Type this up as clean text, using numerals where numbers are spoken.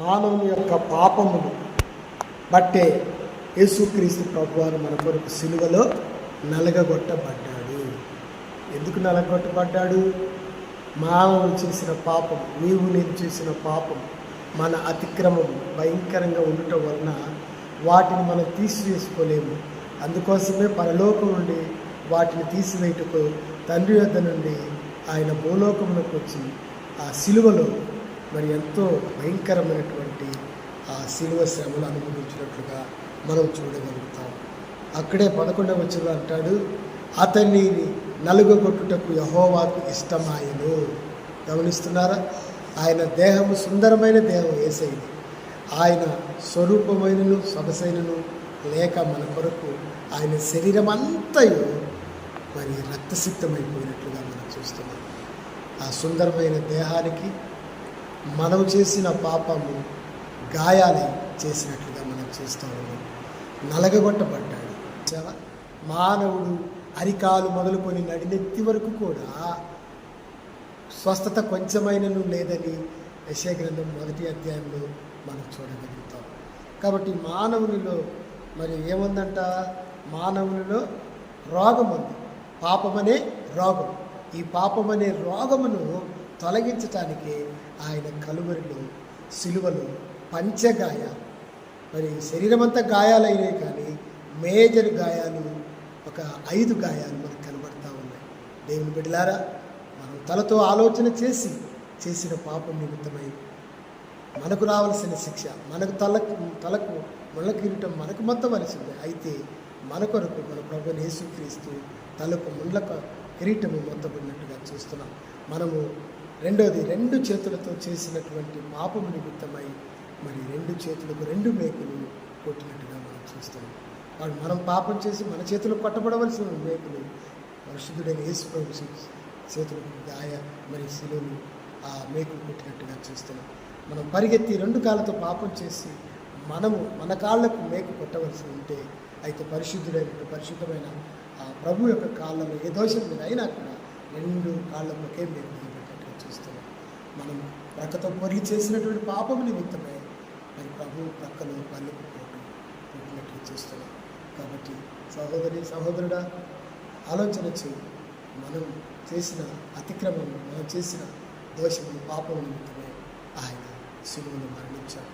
మానవుని యొక్క పాపమును బట్టే యేసుక్రీస్తు ప్రభువారు మన కొరకు సిలువలో నలగగొట్టబడ్డాడు. ఎందుకు నలగొట్టబడ్డాడు? మానవులు చేసిన పాపం, నేను చేసిన పాపం, మన అతిక్రమం భయంకరంగా ఉండటం వలన వాటిని మనం తీసివేసుకోలేము. అందుకోసమే పరలోకం నుండి వాటిని తీసివేయటకు తండ్రి వద్ద నుండి ఆయన భూలోకములకు వచ్చి ఆ సిలువలో మరి ఎంతో భయంకరమైనటువంటి ఆ సిలువ శ్రమలు అనుభవించినట్లుగా మనం చూడగలుగుతాం. అక్కడే 11వ వచనంలో అంటాడు, అతన్ని నలుగగొట్టుటకు యెహోవాకు ఇష్టమాయెను. గమనిస్తున్నారా? ఆయన దేహము సుందరమైన దేహం యేసయ్యది. ఆయన స్వరూపమైనను సొగసైనను లేక మన కొరకు ఆయన శరీరం అంతయు మరి రక్తసిక్తమైపోయినట్లుగా మనం చూస్తున్నాం. ఆ సుందరమైన దేహానికి మనం చేసిన పాపము గాయాలై చేసినట్లుగా మనం చూస్తూ ఉన్నాం. నలగగొట్టబడ్డాడు. మానవుడు అరికాలు మొదలుకొని నడినెత్తి వరకు కూడా స్వస్థత కొంచెమైనను లేదని యెషయా గ్రంథం 1వ అధ్యాయంలో మనం చూడగలుగుతాం. కాబట్టి మానవునిలో మరి ఏముందంట? మానవునిలో రోగం ఉంది, పాపమనే రోగం. ఈ పాపమనే రోగమును తొలగించటానికి ఆయన కలువరిలో సిలువలో పంచగాయాలు, మరి శరీరం అంతా గాయాలైనవి కానీ మేజర్ గాయాలు ఒక 5 గాయాలు మనకు కనబడతా ఉన్నాయి. దేవుని బిడ్డలారా, మనం తలతో ఆలోచన చేసిన పాపం నిమిత్తమై మనకు రావాల్సిన శిక్ష, మనకు తలకు ముళ్ళ కిరీటం మనకు మొత్తవలసిందే. అయితే మన కొరకు మన ప్రభువైన యేసుక్రీస్తు తలకు ముళ్ళ కిరీటము మొత్తబడినట్టుగా చూస్తున్నాం. మనము రెండోది 2 చేతులతో చేసినటువంటి పాపము నిమిత్తమై మరి 2 చేతులకు 2 మేకులు కొట్టినట్టుగా మనం చూస్తున్నాం. వాడు మనం పాపం చేసి మన చేతులకు కొట్టబడవలసిన మేకులు పరిశుద్ధుడైన యేసు ప్రభు చేతులకు మరి శిలువను ఆ మేకులు కొట్టినట్టుగా చూస్తున్నాం. మనం పరిగెత్తి 2 కాళ్ళతో పాపం చేసి మనము మన కాళ్ళకు మేకు కొట్టవలసి ఉంటే, అయితే పరిశుద్ధమైన ఆ ప్రభు యొక్క కాళ్ళలో ఏ దోషం మీద అయినా కూడా 2 కాళ్ళకు ఒకే మేకు పెట్టినట్టుగా చూస్తున్నాం. మనం ప్రక్కతో పొరిగి చేసినటువంటి పాపం నిమిత్తమే మరి ప్రభు ప్రక్కలో పల్లెకు పెట్టినట్టుగా చూస్తున్నాం. కాబట్టి సహోదరుడా, ఆలోచన చేయి. మనం చేసిన అతిక్రమం, మనం చేసిన దోషము, పాపం నిమిత్తమే ఆయన సిలువలో మరణించాడు.